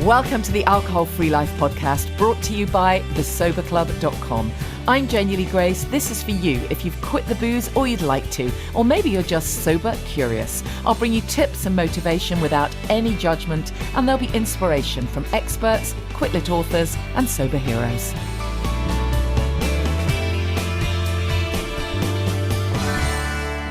Welcome to the Alcohol Free Life podcast, brought to you by thesoberclub.com. I'm Janey Grace. This is for you if you've quit the booze or you'd like to, or maybe you're just sober curious. I'll bring you tips and motivation without any judgment, and there'll be inspiration from experts, quit-lit authors, and sober heroes.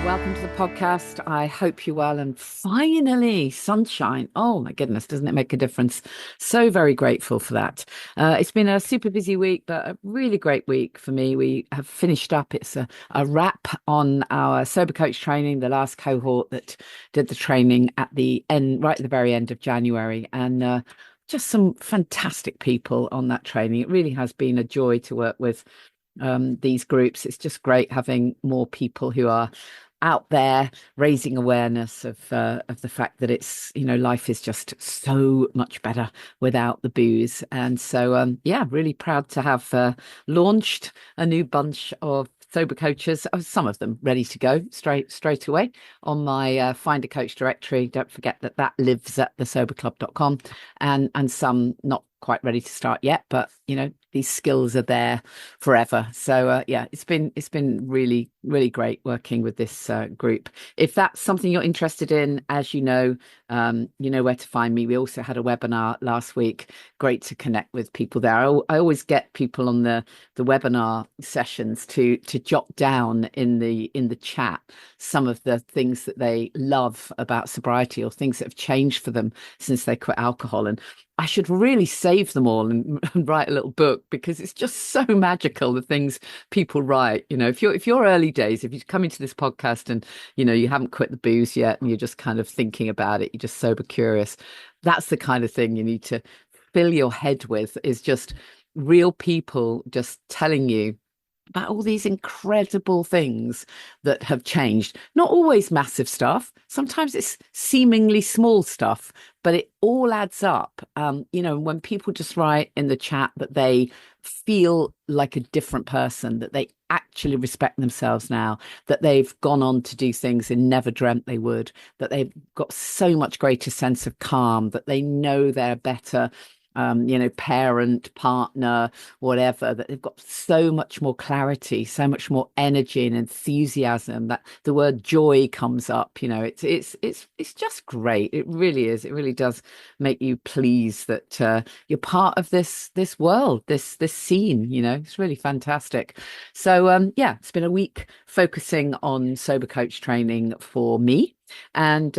Welcome to the podcast. I hope you're well, and finally, sunshine. Oh my goodness, doesn't it make a difference? So very grateful for that. It's been a super busy week, but a really great week for me. We have finished up. It's a wrap on our sober coach training, the last cohort that did the training at the end, right at the very end of January, and just some fantastic people on that training. It really has been a joy to work with these groups. It's just great having more people who are out there raising awareness of the fact that it's, life is just so much better without the booze. And so, really proud to have launched a new bunch of sober coaches, some of them ready to go straight away on my Find a Coach directory. Don't forget that lives at thesoberclub.com, and some not quite ready to start yet, but these skills are there forever. So it's been really great working with this group. If that's something you're interested in, as you know where to find me. We also had a webinar last week. Great to connect with people there. I always get people on the webinar sessions to jot down in the chat some of the things that they love about sobriety, or things that have changed for them since they quit alcohol. And I should really save them all and write a little book, because it's just so magical, the things people write. If you're early days, if you come into this podcast and you haven't quit the booze yet and you're just kind of thinking about it, you're just sober curious, that's the kind of thing you need to fill your head with, is just real people just telling you about all these incredible things that have changed. Not always massive stuff. Sometimes it's seemingly small stuff, but it all adds up. When people just write in the chat that they feel like a different person, that they actually respect themselves now, that they've gone on to do things they never dreamt they would, that they've got so much greater sense of calm, that they know they're better parent, partner, whatever, that they've got so much more clarity, so much more energy and enthusiasm, that the word joy comes up. It's just great. It really is. It really does make you pleased that you're part of this world, this scene. It's really fantastic. So it's been a week focusing on sober coach training for me. And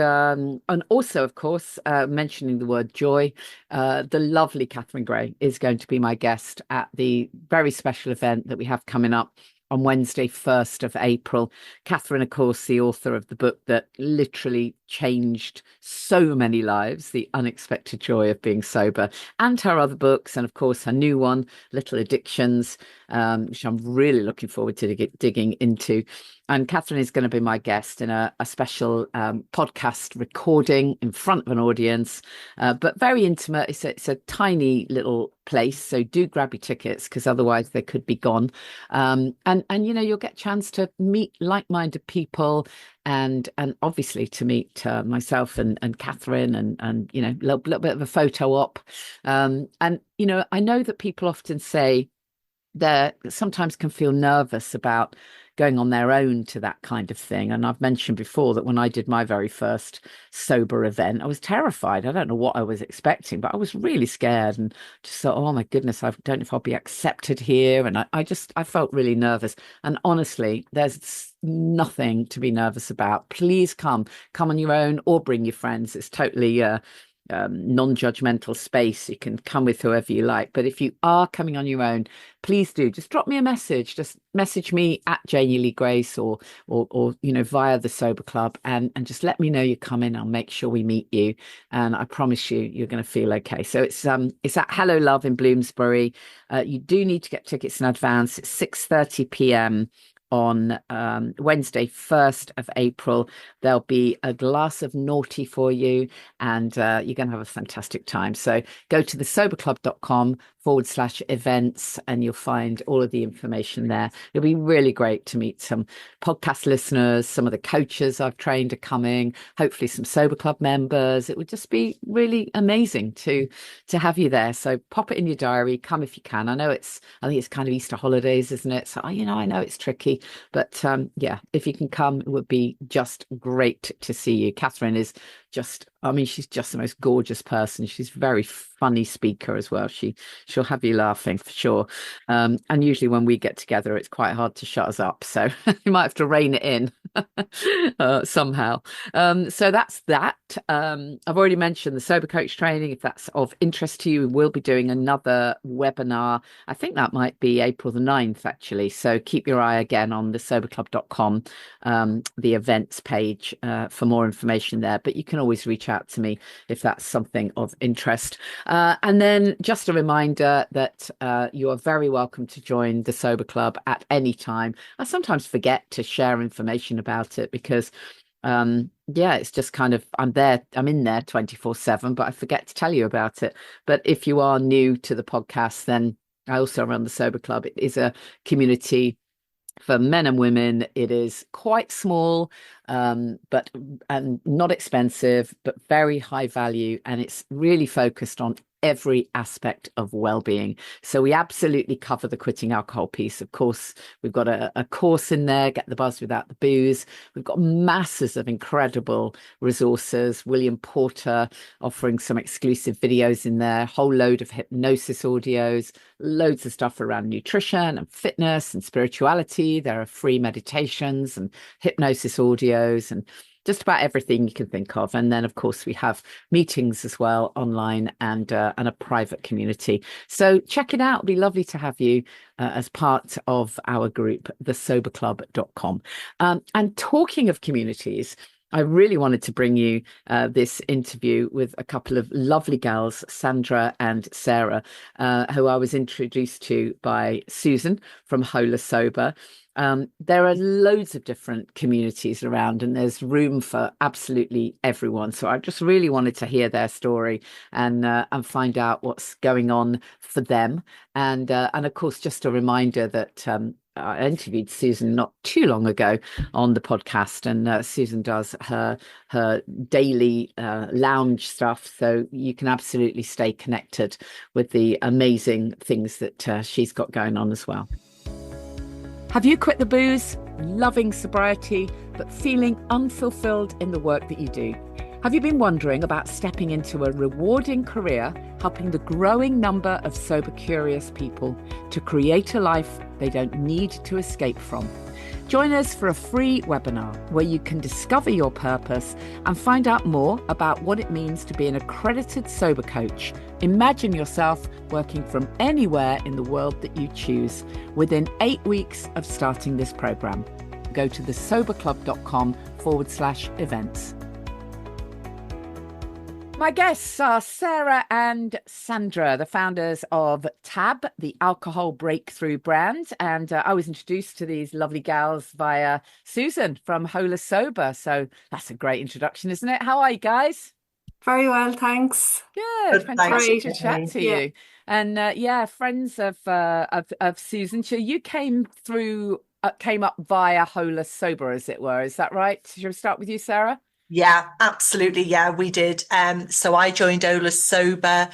also, of course, mentioning the word joy, the lovely Catherine Gray is going to be my guest at the very special event that we have coming up on Wednesday, 1st of April. Catherine, of course, the author of the book that literally changed so many lives, The Unexpected Joy of Being Sober, and her other books, and of course her new one, Little Addictions, which I'm really looking forward to digging into. And Catherine is going to be my guest in a special podcast recording in front of an audience, but very intimate. It's a tiny little place, so do grab your tickets, because otherwise they could be gone. And you'll get a chance to meet like-minded people, and obviously to meet myself and Catherine, and a little bit of a photo op. I know that people often say they sometimes can feel nervous about going on their own to that kind of thing. And I've mentioned before that when I did my very first sober event, I was terrified. I don't know what I was expecting, but I was really scared and just thought, oh my goodness, I don't know if I'll be accepted here. And I felt really nervous. And honestly, there's nothing to be nervous about. Please come on your own, or bring your friends. It's totally non-judgmental space. You can come with whoever you like, but if you are coming on your own, please do just drop me a message. Just message me at Janey Lee Grace, or via the Sober Club, and just let me know you're coming. I'll make sure we meet you, and I promise you're going to feel okay. So it's at Hello Love in Bloomsbury. You do need to get tickets in advance. It's 6:30 p.m. on Wednesday, 1st of April. There'll be a glass of Noughty for you, and you're going to have a fantastic time. So go to thesoberclub.com /events, and you'll find all of the information there. It'll be really great to meet some podcast listeners. Some of the coaches I've trained are coming, hopefully some Sober Club members. It would just be really amazing to have you there. So pop it in your diary, come if you can. I think it's kind of Easter holidays, isn't it? So, I know it's tricky, but yeah, if you can come, it would be just great to see you. Catherine is she's just the most gorgeous person. She's a very funny speaker as well. She'll have you laughing for sure. And usually when we get together, it's quite hard to shut us up. So you might have to rein it in somehow. So that's that. I've already mentioned the Sober Coach training. If that's of interest to you, we'll be doing another webinar. I think that might be April the 9th, actually. So keep your eye again on the soberclub.com, the events page for more information there. But you can always reach out to me if that's something of interest. And then just a reminder that you are very welcome to join the Sober Club at any time. I sometimes forget to share information about it because it's just kind of I'm in there 24/7, but I forget to tell you about it. But if you are new to the podcast, then I also run the Sober Club. It is a community for men and women. It is quite small, but not expensive, but very high value, and it's really focused on every aspect of well-being. So we absolutely cover the quitting alcohol piece. Of course, we've got a course in there, Get the Buzz Without the Booze. We've got masses of incredible resources. William Porter offering some exclusive videos in there, whole load of hypnosis audios, loads of stuff around nutrition and fitness and spirituality. There are free meditations and hypnosis audios and just about everything you can think of. And then, of course, we have meetings as well online and a private community. So check it out. It'd be lovely to have you as part of our group, thesoberclub.com. And talking of communities, I really wanted to bring you this interview with a couple of lovely gals, Sandra and Sarah, who I was introduced to by Susan from Hola Sober. There are loads of different communities around, and there's room for absolutely everyone. So I just really wanted to hear their story and find out what's going on for them. And of course, just a reminder that I interviewed Susan not too long ago on the podcast, and Susan does her daily lounge stuff, so you can absolutely stay connected with the amazing things that she's got going on as well. Have you quit the booze, loving sobriety, but feeling unfulfilled in the work that you do? Have you been wondering about stepping into a rewarding career, helping the growing number of sober curious people to create a life they don't need to escape from? Join us for a free webinar where you can discover your purpose and find out more about what it means to be an accredited sober coach. Imagine yourself working from anywhere in the world that you choose within 8 weeks of starting this program. Go to thesoberclub.com/events. My guests are Sarah and Sandra, the founders of TAB, the alcohol breakthrough brand. And I was introduced to these lovely gals via Susan from Hola Sober. So that's a great introduction, isn't it? How are you guys? Very well, thanks. Good, fantastic to chat to you. And friends of Susan. So you came up via Hola Sober, as it were. Is that right? Should we start with you, Sarah? Yeah, absolutely. Yeah, we did. So I joined Hola Sober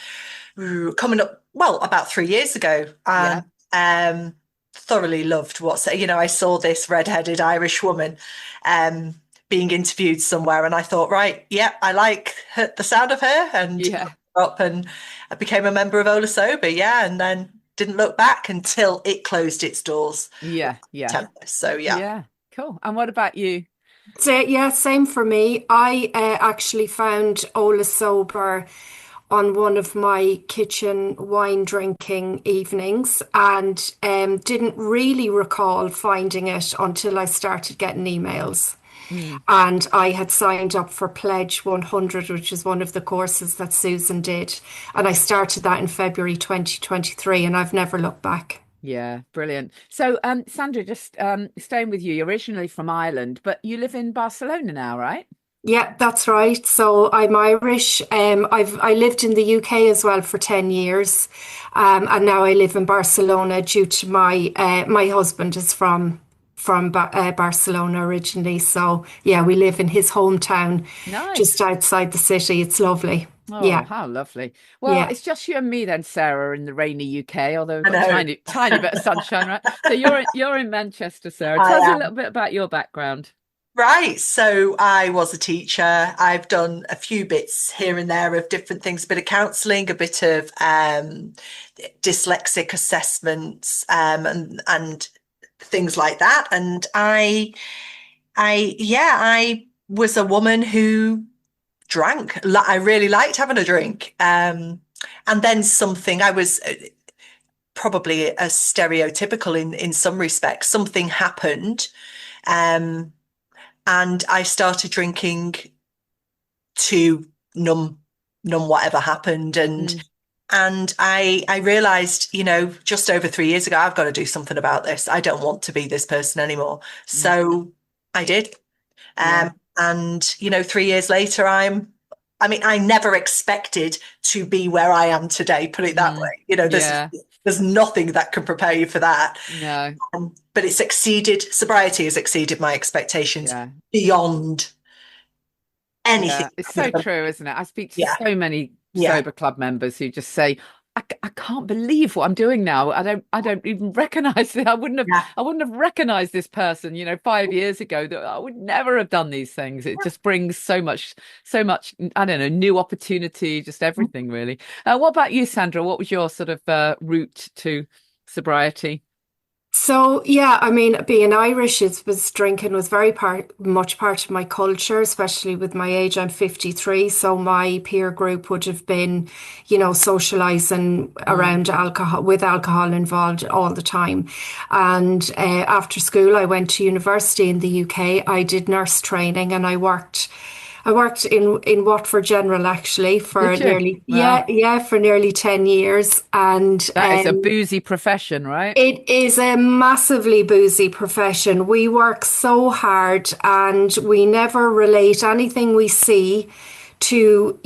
coming up, about 3 years ago. Thoroughly loved I saw this redheaded Irish woman being interviewed somewhere, and I thought, right, yeah, I like the sound of her, and up and I became a member of Hola Sober, and then didn't look back until it closed its doors. So cool. And what about you? So, same for me. I actually found Hola Sober on one of my kitchen wine drinking evenings, and didn't really recall finding it until I started getting emails. And I had signed up for Pledge 100, which is one of the courses that Susan did. And I started that in February 2023, and I've never looked back. Yeah, brilliant. So, Sandra, just staying with you, you're originally from Ireland, but you live in Barcelona now, right? Yeah, that's right. So I'm Irish. I lived in the UK as well for 10 years. And now I live in Barcelona due to my husband is from Barcelona originally. So yeah, we live in his hometown just Nice. outside the city. It's lovely. Oh, Yeah, how lovely. Well, yeah. it's just you and me then, Sarah, in the rainy UK, although we've I got know tiny bit of sunshine, right? So you're in Manchester, Sarah. I Tell us a am. little bit about your background. Right, so I was a teacher. I've done a few bits here and there of different things, a bit of counselling, a bit of dyslexic assessments, and things like that. And I was a woman who drank. I really liked having a drink. And then something I was probably a stereotypical in some respects. Something happened. Um, and I started drinking to numb whatever happened. And Mm, I realized, just over 3 years ago, I've got to do something about this. I don't want to be this person anymore. mm, So I did. yeah. And 3 years later, I mean, I never expected to be where I am today, put it that Mm, way. yeah. There's nothing that can prepare you for that. No. But sobriety has exceeded my expectations Yeah. beyond anything Yeah, it's I could so have. true, isn't it? I speak to Yeah, so many yeah, sober club members who just say, I can't believe what I'm doing now. I don't even recognize it. yeah. I wouldn't have recognized this person, 5 years ago that I would never have done these things. It just brings so much, I don't know, new opportunity, just everything really. What about you, Sandra? What was your sort of route to sobriety? So yeah, I mean, being Irish, it was drinking was very much part of my culture, especially with my age. I'm 53, so my peer group would have been, socializing Mm, around alcohol with alcohol involved all the time. And after school, I went to university in the UK. I did nurse training, and I worked in Watford General actually for did you? nearly Wow. for nearly 10 years, and That is a boozy profession, right? it is a massively boozy profession. We work so hard and we never relate anything we see to,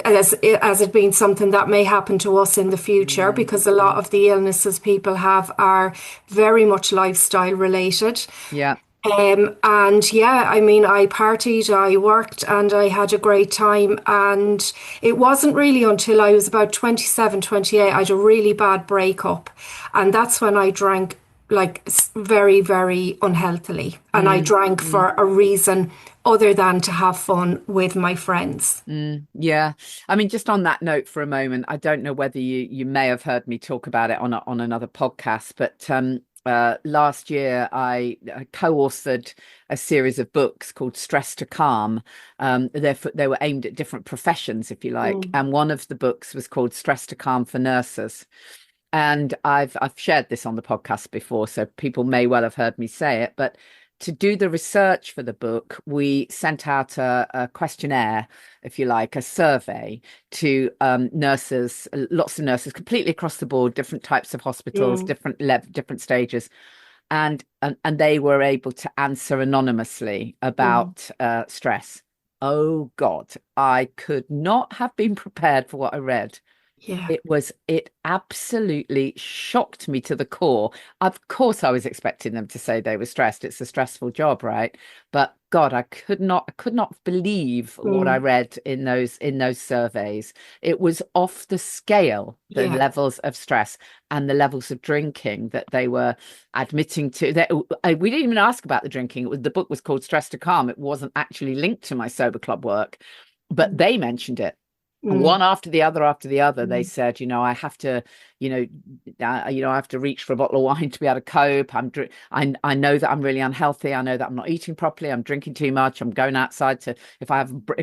as it being something that may happen to us in the future, Mm, because a lot mm. of the illnesses people have are very much lifestyle related. Yeah. And yeah, I mean, I partied, I worked, and I had a great time. And it wasn't really until I was about 27, 28, I had a really bad breakup. And that's when I drank like very, very unhealthily. And I Mm, drank mm. for a reason other than to have fun with my friends. Yeah. I mean, just on that note for a moment, I don't know whether you may have heard me talk about it on another podcast, but last year I co-authored a series of books called Stress to Calm. They were aimed at different professions, if you like, Mm. and one of the books was called Stress to Calm for Nurses. And I've shared this on the podcast before, so people may well have heard me say it. But to do the research for the book, we sent out a questionnaire, if you like, a survey to nurses, lots of nurses, completely across the board, different types of hospitals, Mm. different stages, and they were able to answer anonymously Mm. about stress. Oh God, I could not have been prepared for what I read. Yeah. It absolutely shocked me to the core. Of course, I was expecting them to say they were stressed. It's a stressful job, right? But God, I could not believe what I Mm. read in those surveys. It was off the scale, the Yeah. levels of stress and the levels of drinking that they were admitting to. We didn't even ask about the drinking. The book was called Stress to Calm. It wasn't actually linked to my sober club work, but Mm. they mentioned it Mm. one after the other. They said, I have to, I have to reach for a bottle of wine to be able to cope. I know that I'm really unhealthy. I know that I'm not eating properly. I'm drinking too much. I'm going outside to, if I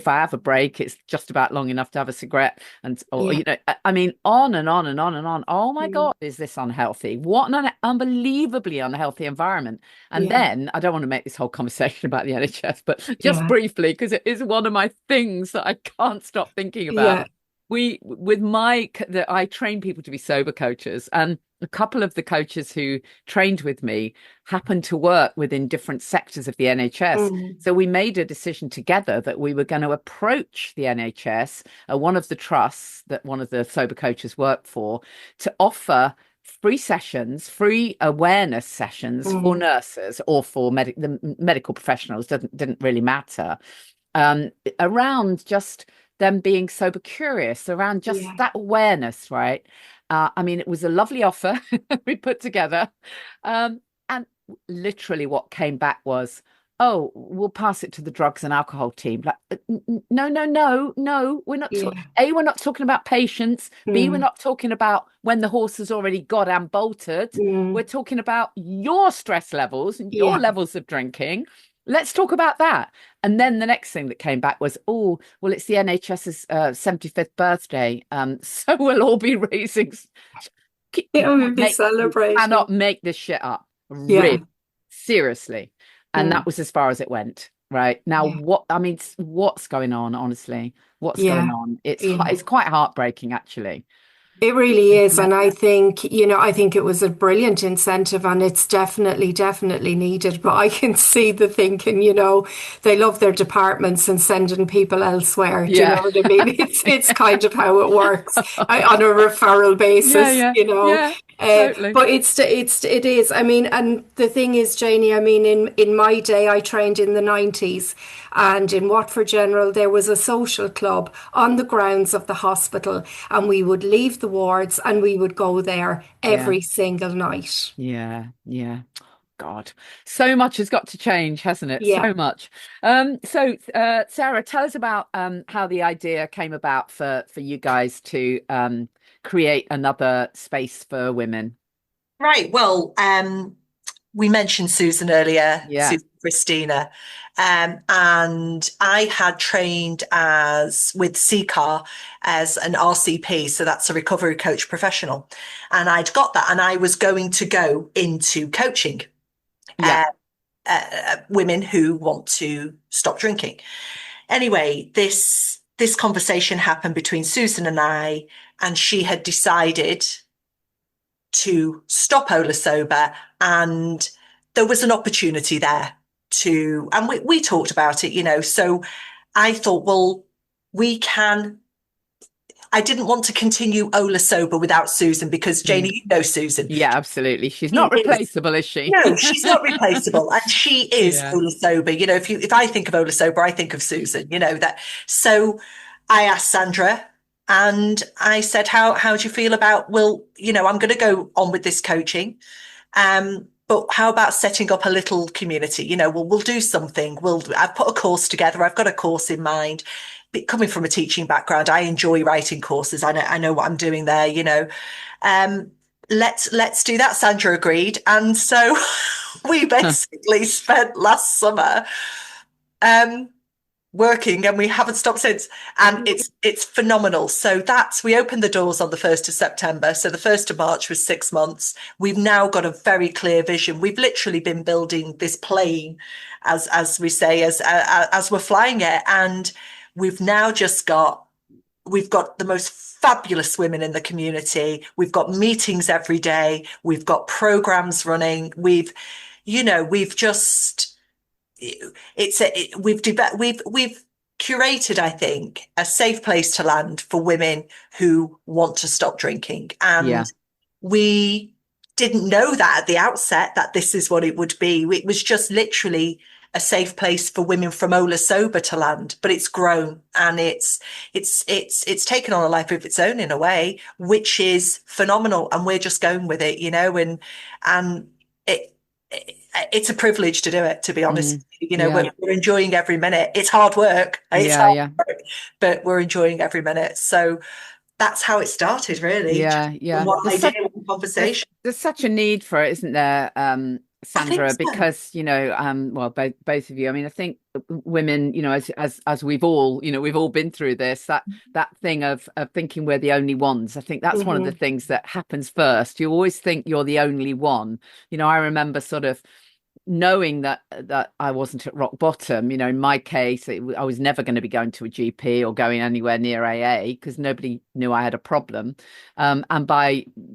have a break, it's just about long enough to have a cigarette. And, or, Yeah. I mean, on and on and on and on. Oh my Mm. God, is this unhealthy? What an unbelievably unhealthy environment. And Yeah. then I don't want to make this whole conversation about the NHS, but just Yeah. briefly, because it is one of my things that I can't stop thinking about. Yeah. I train people to be sober coaches, and a couple of the coaches who trained with me happened to work within different sectors of the NHS. So we made a decision together that we were going to approach the NHS, one of the trusts that one of the sober coaches worked for, to offer free sessions, free awareness sessions for nurses or for the medical professionals, didn't really matter, around just them being sober curious, around just that awareness, right? I mean, it was a lovely offer we put together. And literally what came back was, oh, we'll pass it to the drugs and alcohol team. Like, no, we're not. A, we're not talking about patients. B, we're not talking about when the horse has already goddamn bolted. We're talking about your stress levels and your levels of drinking. Let's talk about that. And then the next thing that came back was, oh, well, it's the NHS's 75th birthday. So we'll all be raising. We'll be celebrating. Cannot make this shit up. Really, seriously. And that was as far as it went. Right now, what's going on? Honestly, what's going on? It's quite heartbreaking, actually. It really is. And I think, I think it was a brilliant incentive, and it's definitely needed. But I can see the thinking, they love their departments and sending people elsewhere. Do you know what I mean? It's kind of how it works on a referral basis, Totally. But it is. I mean, and the thing is, Janey, I mean, in my day, I trained in the 90s, and in Watford General, there was a social club on the grounds of the hospital, and we would leave the wards and we would go there every single night. Yeah. God, so much has got to change, hasn't it? So much. So Sarah, tell us about how the idea came about for you guys to create another space for women. Right. Well, we mentioned Susan earlier, Susan Christina, and I had trained with CCAR as an RCP, so that's a recovery coach professional, and I'd got that, and I was going to go into coaching women who want to stop drinking. Anyway, this conversation happened between Susan and I, and she had decided to stop Ola Sober, and there was an opportunity there and we talked about it, so I thought, well, I didn't want to continue Ola Sober without Susan, because Janey, you know Susan. Yeah, absolutely. She's not replaceable, is she? No, she's not replaceable. And she is Ola Sober. If I think of Ola Sober, I think of Susan, that. So I asked Sandra, and I said, how do you feel about, well, I'm going to go on with this coaching. But how about setting up a little community? We'll do something. I've put a course together. I've got a course in mind. But coming from a teaching background, I enjoy writing courses. I know what I'm doing there, Let's do that. Sandra agreed. And so we basically spent last summer working, and we haven't stopped since, and it's phenomenal. So we opened the doors on the 1st of September, so the 1st of March was 6 months. We've now got a very clear vision. We've literally been building this plane, as we say, as we're flying it, and we've now we've got the most fabulous women in the community. We've got meetings every day. We've got programs running. We've curated, I think, a safe place to land for women who want to stop drinking. And we didn't know that at the outset, that this is what it would be. It was just literally a safe place for women from Ola Sober to land, but it's grown, and it's taken on a life of its own in a way, which is phenomenal. And we're just going with it, and it's a privilege to do it, to be honest. We're enjoying every minute. It's hard work. Work, but we're enjoying every minute. So that's how it started, really. One conversation. There's such a need for it, isn't there, Sandra? Because both of you. I mean, I think women, as we've all, we've all been through this. That thing of thinking we're the only ones. I think that's one of the things that happens first. You always think you're the only one. I remember sort of knowing that I wasn't at rock bottom, in my case, I was never going to be going to a GP or going anywhere near AA because nobody knew I had a problem. And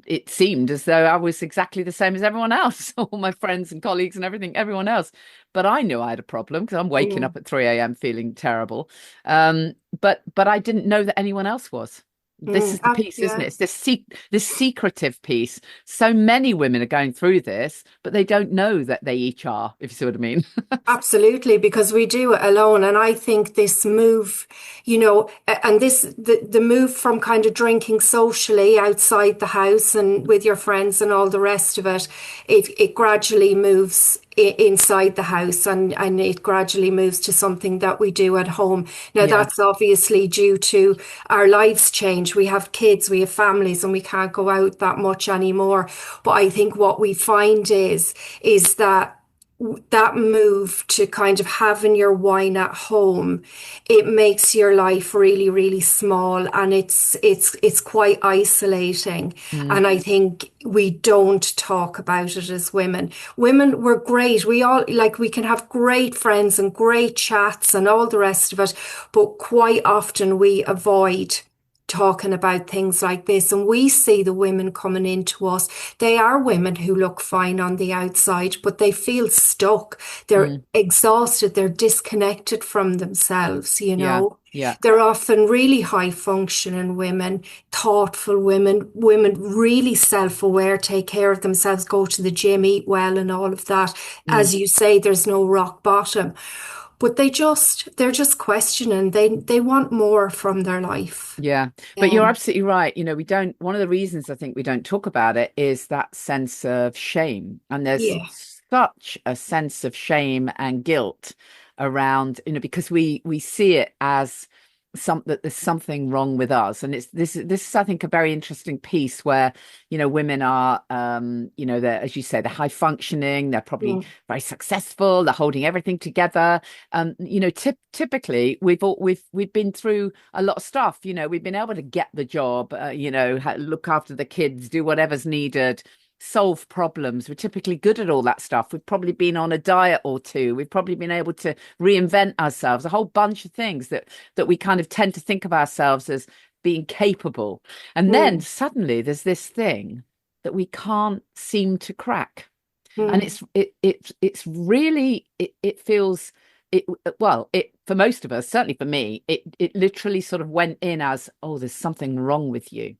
it seemed as though I was exactly the same as everyone else, all my friends and colleagues and everyone else. But I knew I had a problem because I'm waking up at 3 a.m. feeling terrible. But I didn't know that anyone else was. This is the piece, isn't it? It's this secretive piece. So many women are going through this, but they don't know that they each are, if you see what I mean. Absolutely, because we do it alone. And I think this move, and the move from kind of drinking socially outside the house and with your friends and all the rest of it, it gradually moves inside the house, and it gradually moves to something that we do at home. Now, that's obviously due to our lives change. We have kids, we have families, and we can't go out that much anymore. But I think what we find is that move to kind of having your wine at home, it makes your life really, really small, and it's quite isolating. And I think we don't talk about it as women. Women, we're great. We all we can have great friends and great chats and all the rest of it, but quite often we avoid talking about things like this. And we see the women coming into us. They are women who look fine on the outside, but they feel stuck. They're exhausted. They're disconnected from themselves, Yeah. They're often really high functioning women, thoughtful women really self-aware, take care of themselves, go to the gym, eat well and all of that. As you say, there's no rock bottom. But they're just questioning. They want more from their life. Yeah. But you're absolutely right. One of the reasons I think we don't talk about it is that sense of shame. And there's such a sense of shame and guilt around, because we see it as that there's something wrong with us. And this is I think a very interesting piece where women are they're, as you say, they're high functioning, they're probably very successful, they're holding everything together. Typically we've been through a lot of stuff. We've been able to get the job, look after the kids, do whatever's needed, solve problems. We're typically good at all that stuff. We've probably been on a diet or two. We've probably been able to reinvent ourselves, a whole bunch of things that we kind of tend to think of ourselves as being capable. And then suddenly there's this thing that we can't seem to crack. And it's really, it feels, for most of us, certainly for me, it literally sort of went in as, oh, there's something wrong with you.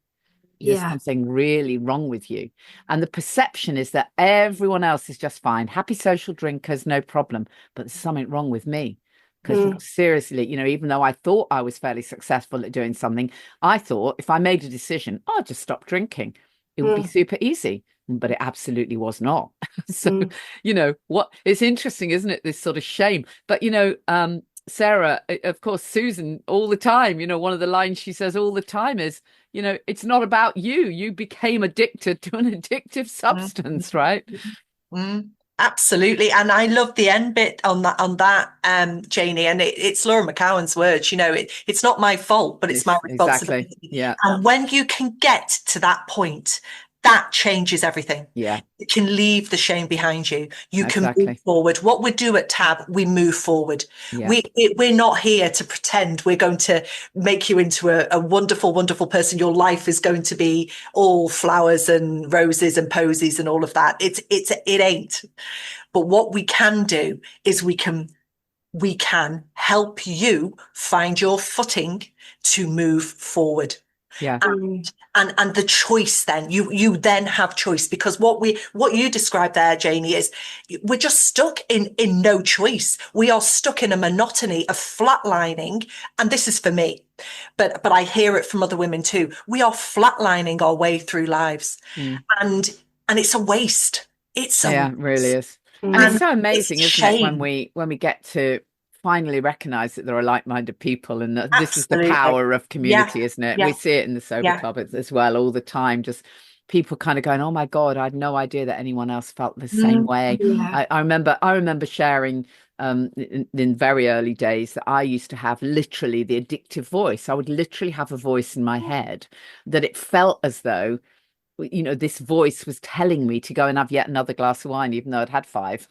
There's something really wrong with you. And the perception is that everyone else is just fine. Happy social drinkers, no problem. But there's something wrong with me. Because seriously, even though I thought I was fairly successful at doing something, I thought if I made a decision, I'll just stop drinking. It would be super easy. But it absolutely was not. So, what it's interesting, isn't it? This sort of shame. But, Sarah, of course, Susan, all the time, one of the lines she says all the time is, it's not about you. You became addicted to an addictive substance, right? Absolutely. And I love the end bit on that, Janey. And it's Laura McCowan's words, it's not my fault, but it's my responsibility. Exactly. Yeah. And when you can get to that point, that changes everything. Yeah. You can leave the shame behind you. You can Exactly. move forward. What we do at Tab, we move forward. Yeah. We're not here to pretend we're going to make you into a wonderful, wonderful person. Your life is going to be all flowers and roses and posies and all of that. It ain't. But what we can do is we can help you find your footing to move forward. Yeah. And the choice then, you then have choice, because what you described there, Janey, is we're just stuck in no choice. We are stuck in a monotony of flatlining. And this is for me, but I hear it from other women too. We are flatlining our way through lives. And it's a waste. It really is. And it's so amazing, isn't it, when we get to finally recognize that there are like-minded people, and that this is the power of community, isn't it? We see it in the Sober Club as well all the time, just people kind of going, oh my God, I had no idea that anyone else felt the same way. I remember sharing in very early days that I used to have literally the addictive voice. I would literally have a voice in my head that it felt as though this voice was telling me to go and have yet another glass of wine, even though I'd had 5.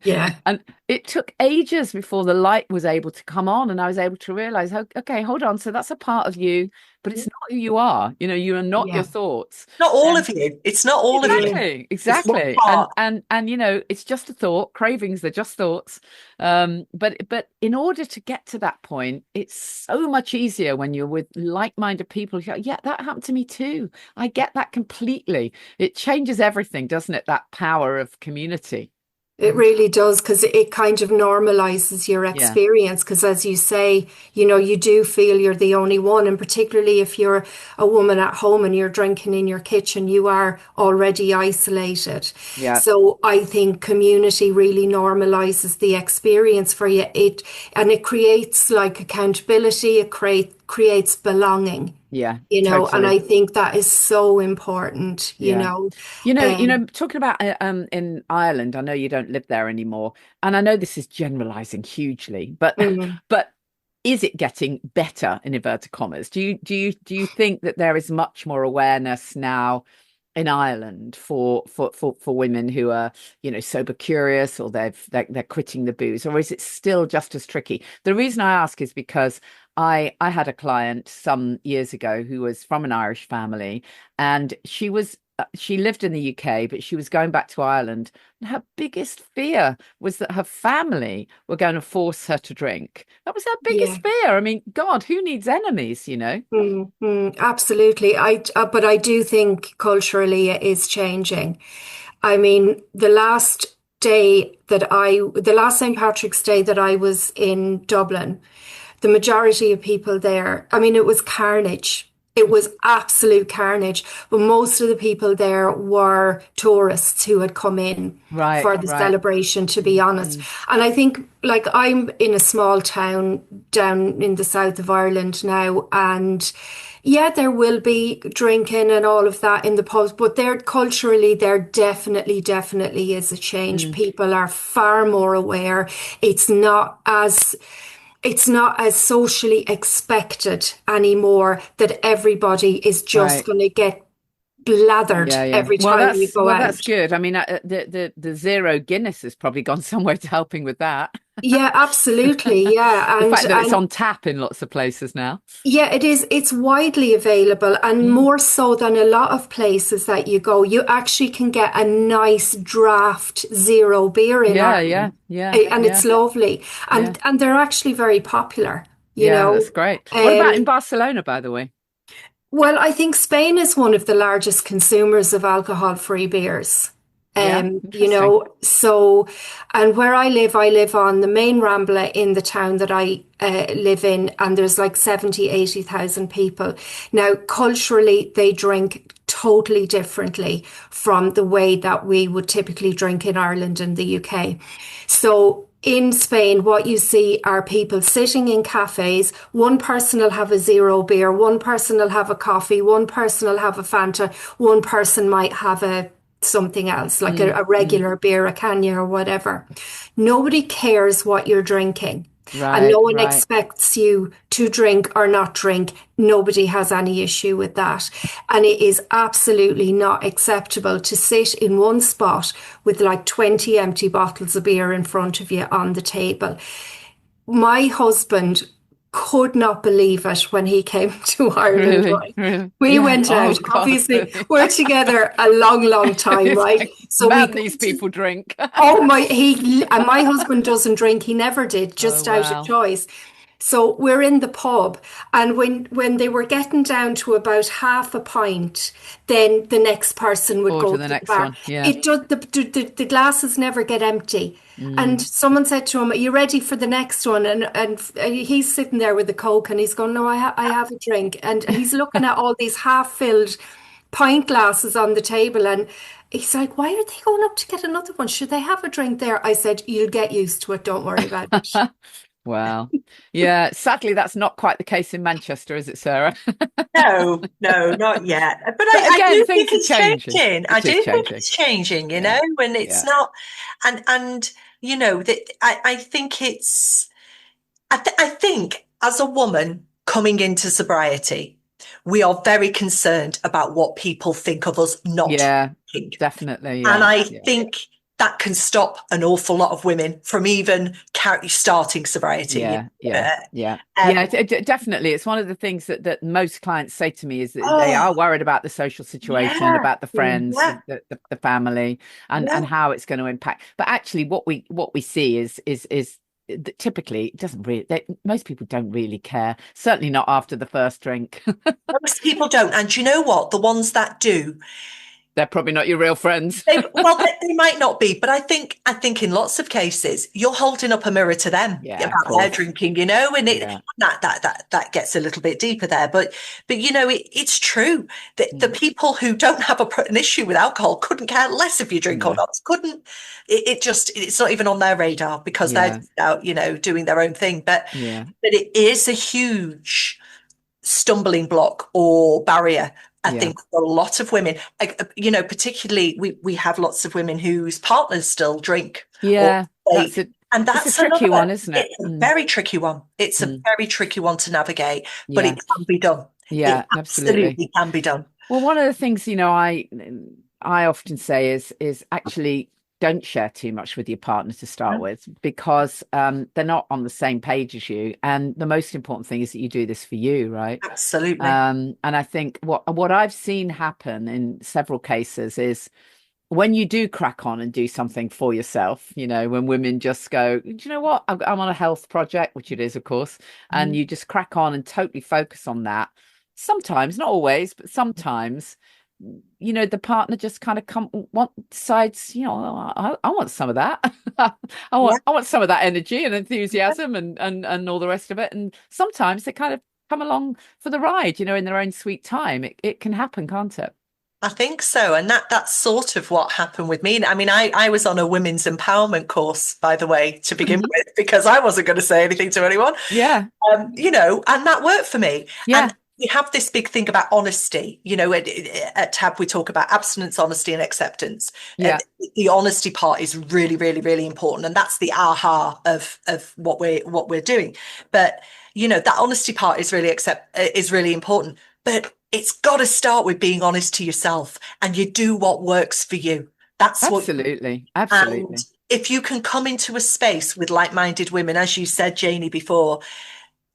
Yeah. And it took ages before the light was able to come on and I was able to realize, okay, hold on. So that's a part of you, but it's not who you are. You are not your thoughts. Not all of you. It's not all of you. Exactly. And it's just a thought. Cravings, they're just thoughts. But in order to get to that point, it's so much easier when you're with like-minded people who go, yeah, that happened to me too. I get that completely. It changes everything, doesn't it? That power of community. It really does, because it kind of normalizes your experience. Because as you say, you do feel you're the only one. And particularly if you're a woman at home and you're drinking in your kitchen, you are already isolated. Yeah. So I think community really normalizes the experience for you. It creates like accountability. It creates belonging. Yeah, totally. And I think that is so important, talking about in Ireland, I know you don't live there anymore, and I know this is generalizing hugely, but but is it getting better in inverted commas? Do you think that there is much more awareness now in Ireland for women who are, sober curious, or they're quitting the booze, or is it still just as tricky? The reason I ask is because I had a client some years ago who was from an Irish family, and she lived in the UK, but she was going back to Ireland. And her biggest fear was that her family were going to force her to drink. That was her biggest fear. I mean, God, who needs enemies, Absolutely. But I do think culturally it is changing. I mean, the last St. Patrick's Day that I was in Dublin, the majority of people there, I mean, it was carnage. It was absolute carnage. But most of the people there were tourists who had come in for the celebration, to be honest. And I think, like, I'm in a small town down in the south of Ireland now, and yeah, there will be drinking and all of that in the pubs, but there definitely is a change. People are far more aware. It's not as socially expected anymore that everybody is just going to get blathered every time you go out. That's good. I mean, the zero Guinness has probably gone somewhere to helping with that. Yeah, absolutely. Yeah. The fact that it's on tap in lots of places now. Yeah, it is. It's widely available, and more so than a lot of places that you go. You actually can get a nice draft zero beer in Ireland. And it's lovely. And they're actually very popular, you know. That's great. What about in Barcelona, by the way? Well, I think Spain is one of the largest consumers of alcohol-free beers. So, and where I live on the main Rambla in the town that I live in, and there's like 80,000 people. Now, culturally, they drink totally differently from the way that we would typically drink in Ireland and the UK. So in Spain, what you see are people sitting in cafes. One person will have a zero beer, one person will have a coffee, one person will have a Fanta, one person might have something else, like a regular beer, a Canya or whatever. Nobody cares what you're drinking. And no one expects you to drink or not drink. Nobody has any issue with that. And it is absolutely not acceptable to sit in one spot with like 20 empty bottles of beer in front of you on the table. My husband could not believe it when he came to Ireland. Really? We went out. Obviously, we're together a long time, right? So these people drink. My husband doesn't drink. He never did, just out of choice. So we're in the pub, and when they were getting down to about half a pint, then the next person would go to the next one. Yeah. The glasses never get empty. And someone said to him, "Are you ready for the next one?" And he's sitting there with the Coke, and he's going, "No, I have a drink." And he's looking at all these half-filled pint glasses on the table, and he's like, "Why are they going up to get another one? Should they have a drink there?" I said, "You'll get used to it. Don't worry about it." Wow. Yeah, sadly, that's not quite the case in Manchester, is it, Sarah? No, not yet. But I do think it's changing. I do think it's changing, you know, when it's not. And you know, I think it's, I think as a woman coming into sobriety, we are very concerned about what people think of us not drinking. Definitely. And I think that can stop an awful lot of women from even starting sobriety. Definitely. It's one of the things that most clients say to me is that they are worried about the social situation, about the friends, the family, and how it's going to impact. But actually, what we see is typically it doesn't really. Most people don't really care. Certainly not after the first drink. Most people don't, and you know what? The ones that do, they're probably not your real friends. they might not be, but I think in lots of cases you're holding up a mirror to them about their drinking, and that gets a little bit deeper there. But it's true that the people who don't have an issue with alcohol couldn't care less if you drink or not. It's not even on their radar because they're out, doing their own thing. But it is a huge stumbling block or barrier. I think for a lot of women, particularly we have lots of women whose partners still drink. That's a tricky one, isn't it? It's a very tricky one. It's a very tricky one to navigate, but it can be done. Yeah, it absolutely can be done. Well, one of the things, I often say is actually don't share too much with your partner to start with, because they're not on the same page as you. And the most important thing is that you do this for you, right? Absolutely. And I think what I've seen happen in several cases is when you do crack on and do something for yourself, when women just go, do you know what? I'm on a health project, which it is, of course, and you just crack on and totally focus on that. Sometimes, not always, but sometimes, the partner just kind of decides, I want some of that. I want some of that energy and enthusiasm and all the rest of it. And sometimes they kind of come along for the ride, in their own sweet time. It can happen, can't it? I think so. And that's sort of what happened with me. I mean, I was on a women's empowerment course, by the way, to begin with, because I wasn't going to say anything to anyone. Yeah. And that worked for me. Yeah. And we have this big thing about honesty. At TAB, we talk about abstinence, honesty, and acceptance. Yeah. The honesty part is really, really, really important. And that's the aha of what we're doing. But, that honesty part is really important. But it's got to start with being honest to yourself, and you do what works for you. That's absolutely. And if you can come into a space with like-minded women, as you said, Janey, before,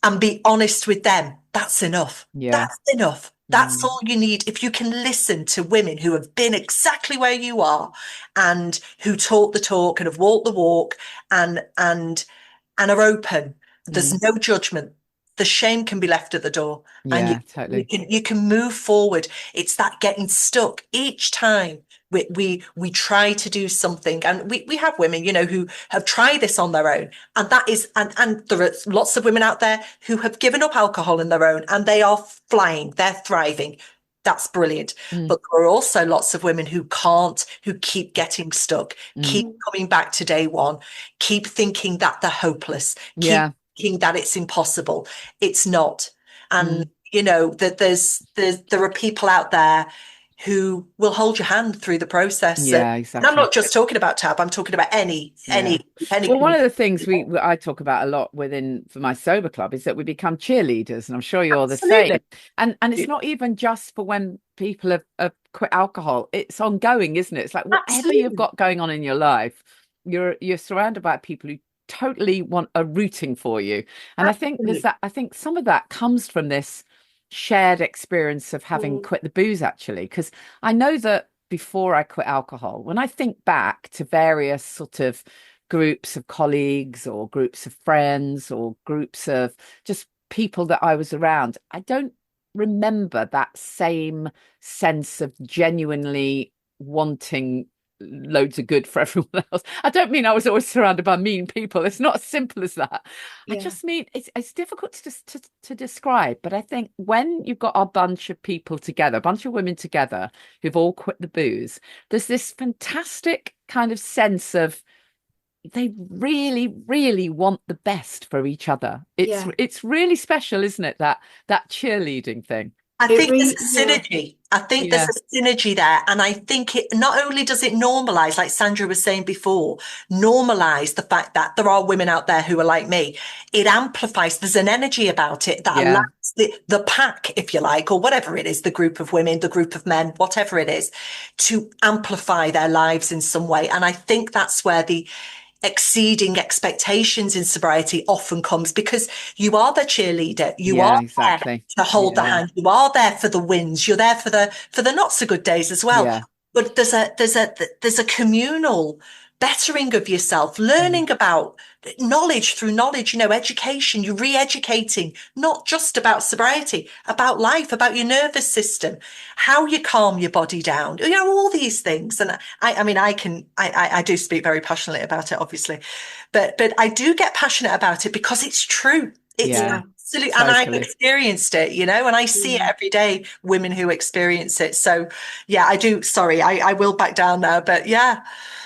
and be honest with them, that's enough. That's enough. That's all you need. If you can listen to women who have been exactly where you are and who talk the talk and have walked the walk and are open, there's no judgment. The shame can be left at the door, and totally. You can move forward. It's that getting stuck each time we try to do something, and we have women, who have tried this on their own, and that is and there are lots of women out there who have given up alcohol on their own, and they are flying, they're thriving. That's brilliant. But there are also lots of women who can't, who keep getting stuck, keep coming back to day one, keep thinking that they're hopeless, keep thinking that it's impossible. It's not. And that there are people out there who will hold your hand through the process. Exactly. And I'm not just talking about TAB, I'm talking about any. Well, one of the things I talk about a lot for my sober club is that we become cheerleaders, and I'm sure you're the same. And it's not even just for when people have quit alcohol. It's ongoing, isn't it? It's like whatever you've got going on in your life, you're surrounded by people who totally are rooting for you. And I think some of that comes from this shared experience of having quit the booze, actually, because I know that before I quit alcohol, when I think back to various sort of groups of colleagues or groups of friends or groups of just people that I was around, I don't remember that same sense of genuinely wanting loads of good for everyone else. I don't mean I was always surrounded by mean people. It's not as simple as that. I just mean it's difficult to describe, but I think when you've got a bunch of people together, a bunch of women together who've all quit the booze, there's this fantastic kind of sense of they really, really want the best for each other. It's really special, isn't it? That cheerleading thing. I think there's a synergy. I think there's a synergy there. And I think it not only does it normalize, like Sandra was saying before, normalize the fact that there are women out there who are like me. It amplifies, there's an energy about it that allows the pack, if you like, or whatever it is, the group of women, the group of men, whatever it is, to amplify their lives in some way. And I think that's where the exceeding expectations in sobriety often comes, because you are the cheerleader, you are there to hold the hand, you are there for the wins, you're there for the not so good days as well. But there's a communal bettering of yourself, learning about knowledge through knowledge, education, you're re-educating, not just about sobriety, about life, about your nervous system, how you calm your body down, all these things. And I do speak very passionately about it, obviously, but I do get passionate about it because it's true. It's absolutely, and I've experienced it, and I see it every day, women who experience it. So yeah, I do. Sorry, I will back down now, but yeah.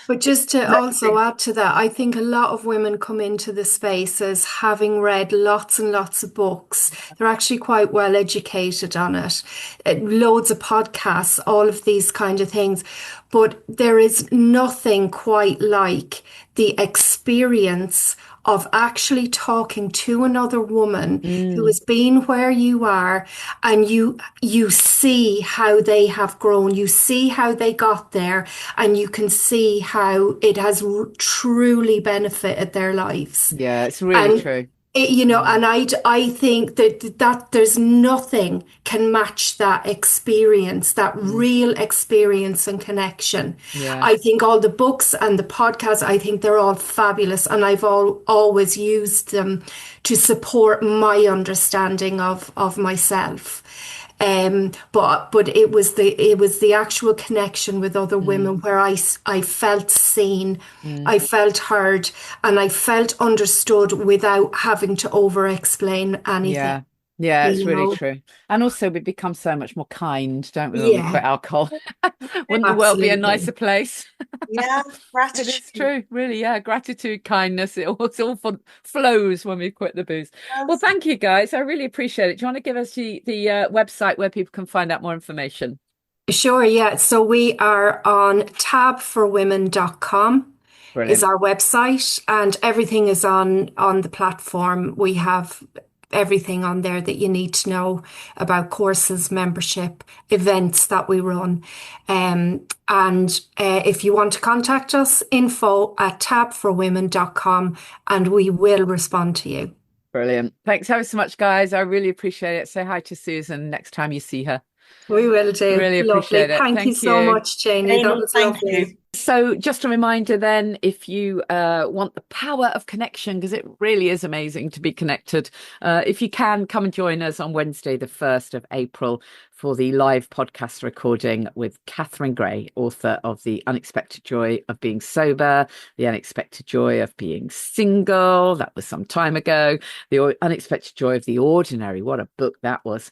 But just to also add to that, I think a lot of women come into the space as having read lots and lots of books. They're actually quite well educated on it. Loads of podcasts, all of these kind of things. But there is nothing quite like the experience of actually talking to another woman who has been where you are, and you see how they have grown, you see how they got there, and you can see how it has truly benefited their lives. Yeah, it's really true. And I think that there's nothing can match that experience, that real experience and connection. I think all the books and the podcasts, I think they're all fabulous, and I've always used them to support my understanding of myself. But it was the actual connection with other women where I felt seen, I felt heard, and I felt understood without having to over-explain anything. Yeah, it's really true. And also we become so much more kind, don't we, when we quit alcohol? Wouldn't the world be a nicer place? Yeah, gratitude. It is true, really. Yeah, gratitude, kindness, it all flows when we quit the booze. Well, thank you, guys. I really appreciate it. Do you want to give us the website where people can find out more information? Sure, yeah. So we are on tabforwomen.com. Is our website, and everything is on the platform. We have everything on there that you need to know about courses, membership, events that we run. And if you want to contact us, info@tabforwomen.com, and we will respond to you. Brilliant. Thanks ever so much, guys. I really appreciate it. Say hi to Susan next time you see her. We will do. Really appreciate it. Thank you so much, Janey. That was lovely. So just a reminder then, if you want the power of connection, because it really is amazing to be connected, if you can, come and join us on Wednesday, the 1st of April, for the live podcast recording with Catherine Gray, author of The Unexpected Joy of Being Sober, The Unexpected Joy of Being Single, that was some time ago, The Unexpected Joy of the Ordinary, what a book that was,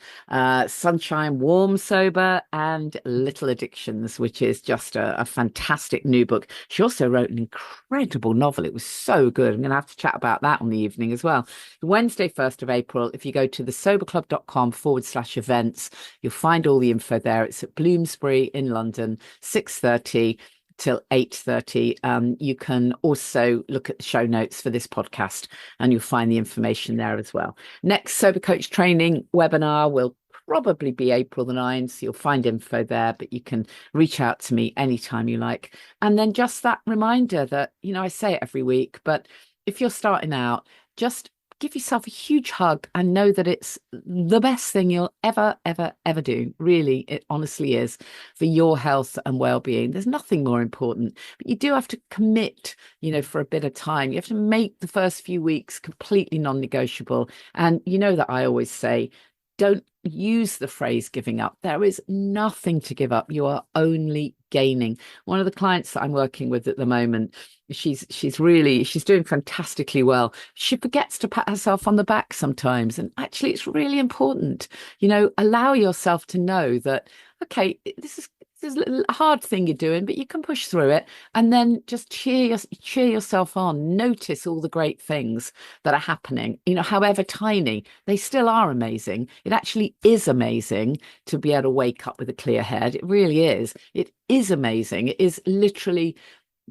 Sunshine, Warm Sober, and Little Addictions, which is just a fantastic new book. She also wrote an incredible novel. It was so good. I'm going to have to chat about that on the evening as well. Wednesday, 1st of April, if you go to thesoberclub.com/events, you'll find all the info there. It's at Bloomsbury in London, 6:30 till 8:30. You can also look at the show notes for this podcast, and you'll find the information there as well. Next Sober Coach training webinar will probably be April the 9th. So you'll find info there, but you can reach out to me anytime you like. And then just that reminder that, I say it every week, but if you're starting out, just give yourself a huge hug and know that it's the best thing you'll ever, ever, ever do. Really, it honestly is, for your health and well-being. There's nothing more important, but you do have to commit, for a bit of time. You have to make the first few weeks completely non-negotiable. And that I always say, don't use the phrase giving up. There is nothing to give up. You are only gaining. One of the clients that I'm working with at the moment, she's doing fantastically well. She forgets to pat herself on the back sometimes. And actually, it's really important. Allow yourself to know that, okay, this a little hard thing you're doing, but you can push through it. And then just cheer yourself on. Notice all the great things that are happening, however tiny, they still are amazing. It actually is amazing to be able to wake up with a clear head. It really is. It is amazing. It is literally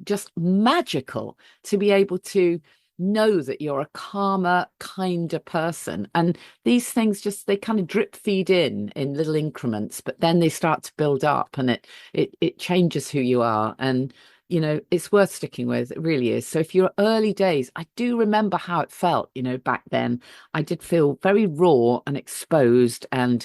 just magical to be able to know that you're a calmer, kinder person. And these things they kind of drip feed in little increments, but then they start to build up, and it changes who you are. And it's worth sticking with. It really is. So if you're early days, I do remember how it felt, back then. I did feel very raw and exposed, and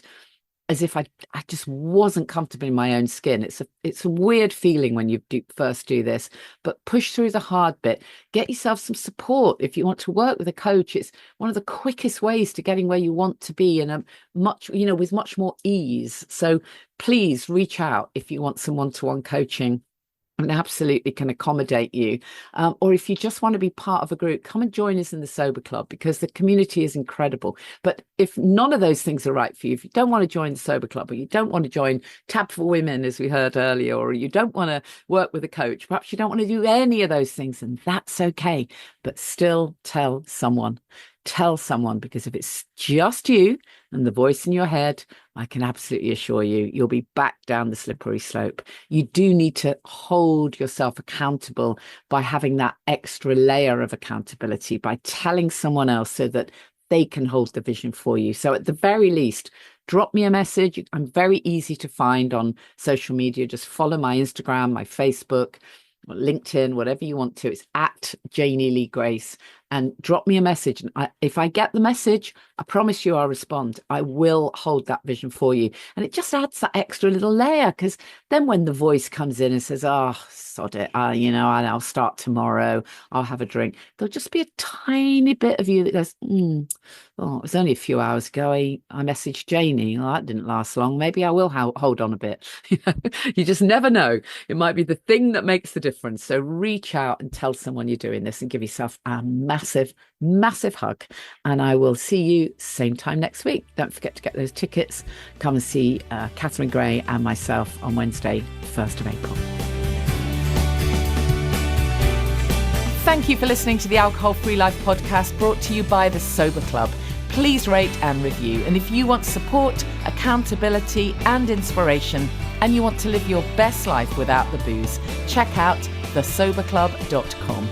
as if I just wasn't comfortable in my own skin. It's a weird feeling when you first do this, but push through the hard bit. Get yourself some support. If you want to work with a coach, it's one of the quickest ways to getting where you want to be in a much, with much more ease. So please reach out if you want some one-to-one coaching. And absolutely can accommodate you. Or if you just want to be part of a group, come and join us in the Sober Club, because the community is incredible. But if none of those things are right for you, if you don't want to join the Sober Club, or you don't want to join Tab for Women, as we heard earlier, or you don't want to work with a coach, perhaps you don't want to do any of those things, and that's okay. But still tell someone, because if it's just you and the voice in your head, I can absolutely assure you, you'll be back down the slippery slope. You do need to hold yourself accountable by having that extra layer of accountability, by telling someone else so that they can hold the vision for you. So at the very least, drop me a message. I'm very easy to find on social media. Just follow my Instagram, my Facebook, LinkedIn, whatever you want to. It's at Janey Lee Grace, and drop me a message. And if I get the message, I promise you I'll respond. I will hold that vision for you. And it just adds that extra little layer, because then when the voice comes in and says, oh, sod it, I'll start tomorrow, I'll have a drink, there'll just be a tiny bit of you that goes, oh, it was only a few hours ago I messaged Janey. Well, that didn't last long. Maybe I will hold on a bit. You just never know. It might be the thing that makes the difference. So reach out and tell someone you're doing this, and give yourself a massive hug. And I will see you same time next week. Don't forget to get those tickets. Come and see Catherine Gray and myself on Wednesday, 1st of April. Thank you for listening to the Alcohol Free Life podcast, brought to you by the Sober Club. Please rate and review. And if you want support, accountability and inspiration, and you want to live your best life without the booze, check out thesoberclub.com.